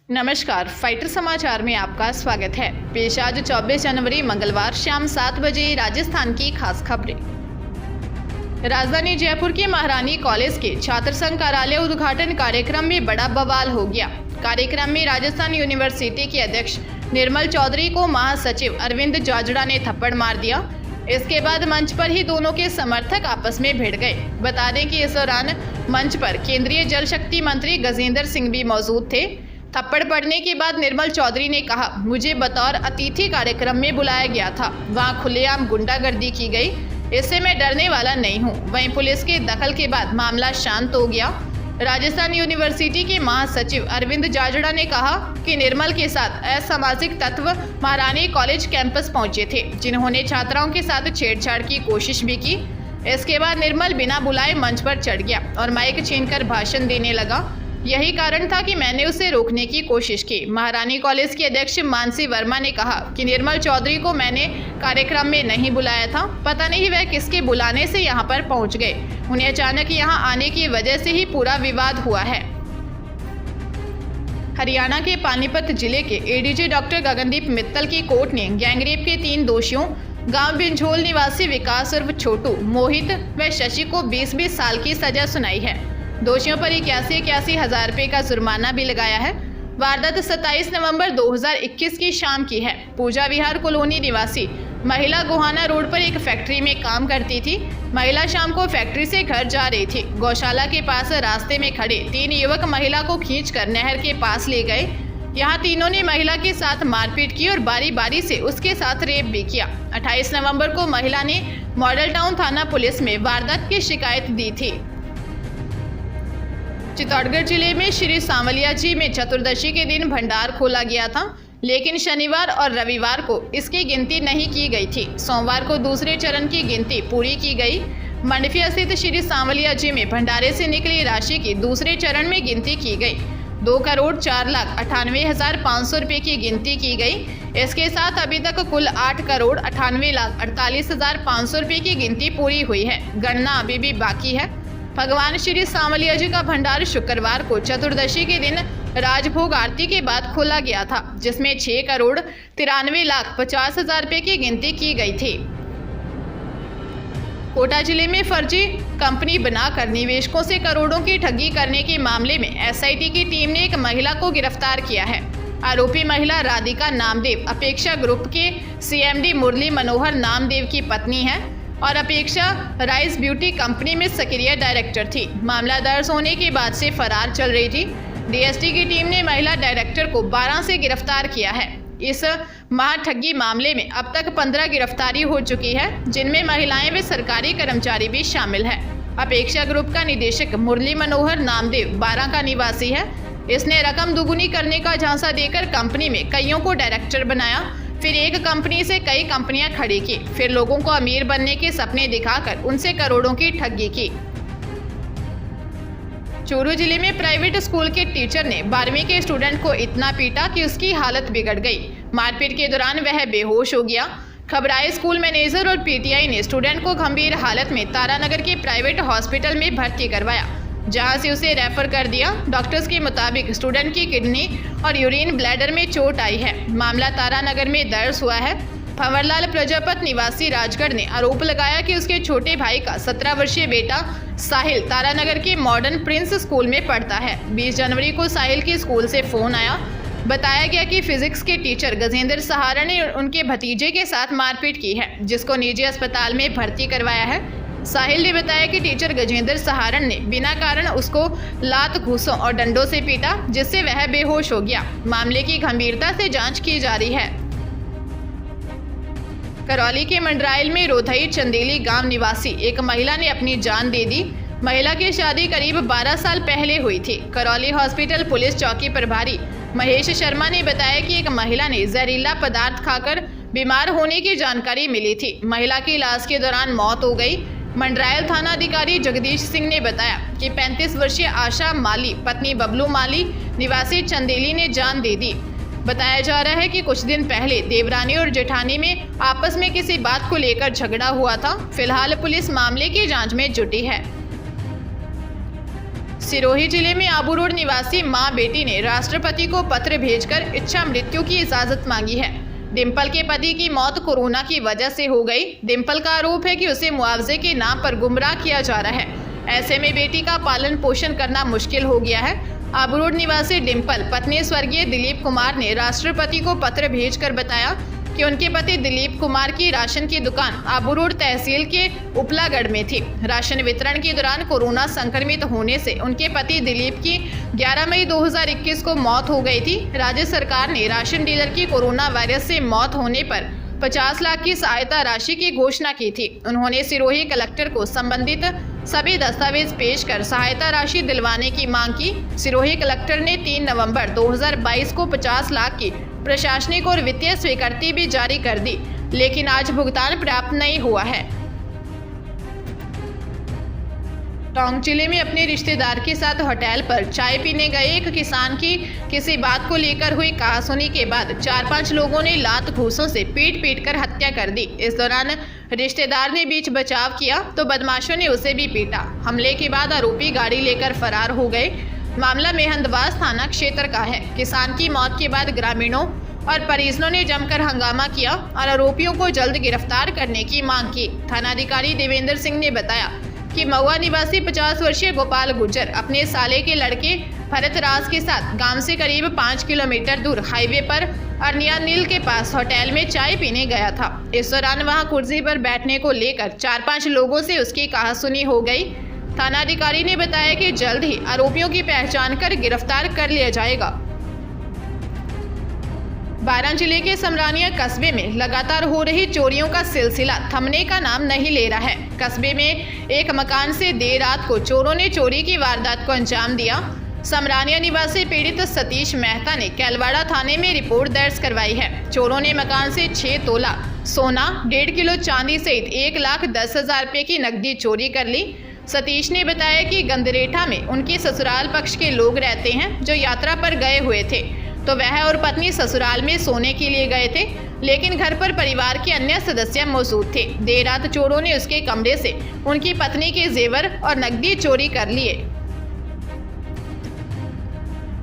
नमस्कार, फाइटर समाचार में आपका स्वागत है। पेश आज 24 जनवरी मंगलवार शाम 7 बजे राजस्थान की खास खबरें। राजधानी जयपुर के महारानी कॉलेज के छात्र संघ कार्यालय उद्घाटन कार्यक्रम में बड़ा बवाल हो गया। कार्यक्रम में राजस्थान यूनिवर्सिटी के अध्यक्ष निर्मल चौधरी को महासचिव अरविंद जाजड़ा ने थप्पड़ मार दिया। इसके बाद मंच पर ही दोनों के समर्थक आपस में भिड़ गए। बता दें कि इस दौरान मंच पर केंद्रीय जल शक्ति मंत्री गजेंद्र सिंह भी मौजूद थे। थप्पड़ पड़ने के बाद निर्मल चौधरी ने कहा, मुझे बतौर अतिथि कार्यक्रम में बुलाया गया था, वहां खुलेआम गुंडागर्दी की गई, इससे मैं डरने वाला नहीं हूं। वहीं पुलिस के दखल के बाद मामला शांत हो गया। राजस्थान यूनिवर्सिटी के महासचिव अरविंद जाजड़ा ने कहा कि निर्मल के साथ असामाजिक तत्व महारानी कॉलेज कैंपस पहुंचे थे, जिन्होंने छात्राओं के साथ छेड़छाड़ की कोशिश भी की। इसके बाद निर्मल बिना बुलाए मंच पर चढ़ गया और माइक छीनकर भाषण देने लगा। यही कारण था कि मैंने उसे रोकने की कोशिश की। महारानी कॉलेज के अध्यक्ष मानसी वर्मा ने कहा कि निर्मल चौधरी को मैंने कार्यक्रम में नहीं बुलाया था, पता नहीं वह किसके बुलाने से यहां पर पहुंच गए। उन्हें अचानक यहां आने की वजह से ही पूरा विवाद हुआ है। हरियाणा के पानीपत जिले के एडीजे डॉक्टर गगनदीप मित्तल की कोर्ट ने गैंगरेप के 3 दोषियों गांव बिंझोल निवासी विकास उर्फ छोटू, मोहित व शशि को 20-20 साल की सजा सुनाई है। दोषियों पर 81 हज़ार रुपये का जुर्माना भी लगाया है। वारदात 27 नवंबर 2021 की शाम की है। पूजा विहार कॉलोनी निवासी महिला गोहाना रोड पर एक फैक्ट्री में काम करती थी। महिला शाम को फैक्ट्री से घर जा रही थी। गौशाला के पास रास्ते में खड़े 3 युवक महिला को खींचकर नहर के पास ले गए। यहाँ तीनों ने महिला के साथ मारपीट की और बारी बारी से उसके साथ रेप भी किया। 28 नवंबर को महिला ने मॉडल टाउन थाना पुलिस में वारदात की शिकायत दी थी। चित्तौड़गढ़ जिले में श्री सांवलिया जी में चतुर्दशी के दिन भंडार खोला गया था, लेकिन शनिवार और रविवार को इसकी गिनती नहीं की गई थी। सोमवार को दूसरे चरण की गिनती पूरी की गई। मंडफिया स्थित श्री सांवलिया जी में भंडारे से निकली राशि की दूसरे चरण में गिनती की गई। 2,04,98,500 रुपये की गिनती की गई। इसके साथ अभी तक कुल 8,98,48,500 रुपये की गिनती पूरी हुई है। गणना अभी भी बाकी है। भगवान श्री सांवलिया जी का भंडार शुक्रवार को चतुर्दशी के दिन राजभोग आरती के बाद खोला गया था, जिसमें 6,93,50,000 रुपये की गिनती की गई थी। कोटा जिले में फर्जी कंपनी बनाकर निवेशकों से करोड़ों की ठगी करने के मामले में एसआईटी की टीम ने एक महिला को गिरफ्तार किया है। आरोपी महिला राधिका नामदेव अपेक्षा ग्रुप के सीएमडी मुरली मनोहर नामदेव की पत्नी है और अपेक्षा राइस ब्यूटी कंपनी में सक्रिय डायरेक्टर थी। मामला दर्ज होने के बाद से फरार चल रही थी। डीएसटी की टीम ने महिला डायरेक्टर को 12 से गिरफ्तार किया है। इस महाठगी मामले में अब तक 15 गिरफ्तारी हो चुकी है, जिनमें महिलाएं व सरकारी कर्मचारी भी शामिल है। अपेक्षा ग्रुप का निदेशक मुरली मनोहर नामदेव 12 का निवासी है। इसने रकम दुगुनी करने का झांसा देकर कंपनी में कईयों को डायरेक्टर बनाया, फिर एक कंपनी से कई कंपनियां खड़ी की, फिर लोगों को अमीर बनने के सपने दिखाकर उनसे करोड़ों की ठगी की। चूरू जिले में प्राइवेट स्कूल के टीचर ने 12वीं के स्टूडेंट को इतना पीटा कि उसकी हालत बिगड़ गई। मारपीट के दौरान वह बेहोश हो गया। घबराए स्कूल मैनेजर और पीटीआई ने स्टूडेंट को गंभीर हालत में तारानगर के प्राइवेट हॉस्पिटल में भर्ती करवाया, जहां से उसे रेफर कर दिया। डॉक्टर्स के मुताबिक स्टूडेंट की किडनी और यूरिन ब्लैडर में चोट आई है। मामला तारानगर में दर्ज हुआ है। भंवरलाल प्रजापत निवासी राजगढ़ ने आरोप लगाया कि उसके छोटे भाई का 17 वर्षीय बेटा साहिल तारानगर के मॉडर्न प्रिंस स्कूल में पढ़ता है। 20 जनवरी को साहिल के स्कूल से फोन आया। बताया गया कि फिजिक्स के टीचर गजेंद्र सहारण ने उनके भतीजे के साथ मारपीट की है, जिसको निजी अस्पताल में भर्ती करवाया है। साहिल ने बताया कि टीचर गजेंद्र सहारण ने बिना कारण उसको लात, घूसों और डंडों से पीटा, जिससे वह बेहोश हो गया। मामले की गंभीरता से जांच की जा रही है। करौली के मंडराइल में रोधई चंदेली गांव निवासी एक महिला ने अपनी जान दे दी। महिला की शादी करीब 12 साल पहले हुई थी। करौली हॉस्पिटल पुलिस चौकी प्रभारी महेश शर्मा ने बताया कि एक महिला ने जहरीला पदार्थ खाकर बीमार होने की जानकारी मिली थी। महिला की इलाज के दौरान मौत हो गई। मंडरायल थाना अधिकारी जगदीश सिंह ने बताया कि 35 वर्षीय आशा माली पत्नी बबलू माली निवासी चंदेली ने जान दे दी। बताया जा रहा है कि कुछ दिन पहले देवरानी और जेठानी में आपस में किसी बात को लेकर झगड़ा हुआ था। फिलहाल पुलिस मामले की जांच में जुटी है। सिरोही जिले में आबू रोड निवासी मां बेटी ने राष्ट्रपति को पत्र भेजकर इच्छा मृत्यु की इजाजत मांगी है। डिंपल के पति की मौत कोरोना की वजह से हो गई। डिंपल का आरोप है कि उसे मुआवजे के नाम पर गुमराह किया जा रहा है। ऐसे में बेटी का पालन पोषण करना मुश्किल हो गया है। आबू रोड निवासी डिंपल पत्नी स्वर्गीय दिलीप कुमार ने राष्ट्रपति को पत्र भेजकर बताया कि उनके पति दिलीप कुमार की राशन की दुकान आबू रोड तहसील के उपलागढ़ में थी। राशन वितरण के दौरान कोरोना संक्रमित होने से उनके पति दिलीप की 11 मई 2021 को मौत हो गई थी। राज्य सरकार ने राशन डीलर की कोरोना वायरस से मौत होने पर 50 लाख की सहायता राशि की घोषणा की थी। उन्होंने सिरोही कलेक्टर को संबंधित सभी दस्तावेज पेश कर सहायता राशि दिलवाने की मांग की। सिरोही कलेक्टर ने 3 नवंबर 2022 को 50 लाख की प्रशासनिक और वित्तीय स्वीकृति भी जारी कर दी, लेकिन आज भुगतान प्राप्त नहीं हुआ है। टोंक जिले में अपने रिश्तेदार के साथ होटल पर चाय पीने गए एक किसान की किसी बात को लेकर हुई कहासुनी के बाद 4-5 लोगों ने लात घूंसों से पीट कर हत्या कर दी। इस दौरान रिश्तेदार ने बीच बचाव किया तो बदमाशों ने उसे भी पीटा। हमले के बाद आरोपी गाड़ी लेकर फरार हो गए। मामला मेहंदवास थाना क्षेत्र का है। किसान की मौत के बाद ग्रामीणों और परिजनों ने जमकर हंगामा किया और आरोपियों को जल्द गिरफ्तार करने की मांग की। थानाधिकारी देवेंद्र सिंह ने बताया कि महुआ निवासी 50 वर्षीय गोपाल गुर्जर अपने साले के लड़के भरत राज के साथ गांव से करीब 5 किलोमीटर दूर हाईवे पर अरनिया नील के पास होटल में चाय पीने गया था। इस दौरान वहां कुर्सी पर बैठने को लेकर 4-5 लोगों से उसकी कहासुनी हो गई। थानाधिकारी ने बताया कि जल्द ही आरोपियों की पहचान कर गिरफ्तार कर लिया जाएगा। बारां जिले के समरानिया कस्बे में लगातार हो रही चोरियों का सिलसिला थमने का नाम नहीं ले रहा है। कस्बे में एक मकान से देर रात को चोरों ने चोरी की वारदात को अंजाम दिया। समरानिया निवासी पीड़ित सतीश मेहता ने कैलवाड़ा थाने में रिपोर्ट दर्ज करवाई है। चोरों ने मकान से 6 तोला सोना, 1.5 किलो चांदी सहित 1,10,000 रुपये की नकदी चोरी कर ली। सतीश ने बताया कि गंदरेठा में उनके ससुराल पक्ष के लोग रहते हैं जो यात्रा पर गए हुए थे, तो वह और पत्नी ससुराल में सोने के लिए गए थे, लेकिन घर पर परिवार के अन्य सदस्य मौजूद थे। देर रात चोरों ने उसके कमरे से उनकी पत्नी के जेवर और नकदी चोरी कर लिए।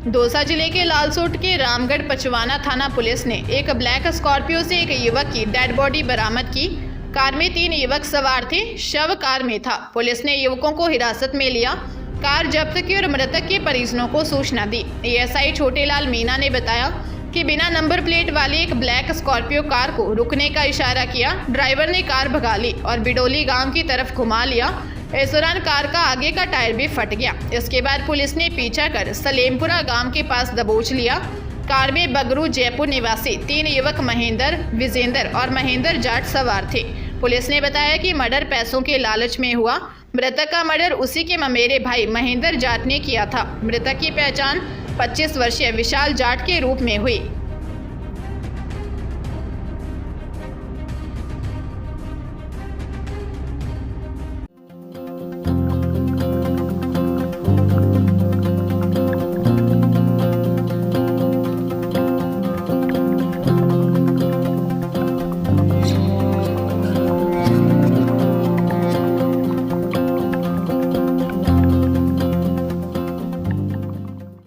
दौसा जिले के लालसोट के रामगढ़ पचवाना थाना पुलिस ने एक ब्लैक स्कॉर्पियो से एक युवक की डेड बॉडी बरामद की। कार में 3 युवक सवार थे, शव कार में था। पुलिस ने युवकों को हिरासत में लिया, कार जब्त की और मृतक के परिजनों को सूचना दी। एएसआई छोटेलाल मीना ने बताया कि बिना नंबर प्लेट वाली एक ब्लैक स्कॉर्पियो कार को रुकने का इशारा किया। ड्राइवर ने कार भगा ली और बिडोली गांव की तरफ घुमा लिया। इस दौरान कार का आगे का टायर भी फट गया। इसके बाद पुलिस ने पीछा कर सलेमपुरा गांव के पास दबोच लिया। कार में बगरू जयपुर निवासी 3 युवक महेंद्र, विजेंद्र और महेंद्र जाट सवार थे। पुलिस ने बताया कि मर्डर पैसों के लालच में हुआ। मृतक का मर्डर उसी के ममेरे भाई महेंद्र जाट ने किया था। मृतक की पहचान 25 वर्षीय विशाल जाट के रूप में हुई।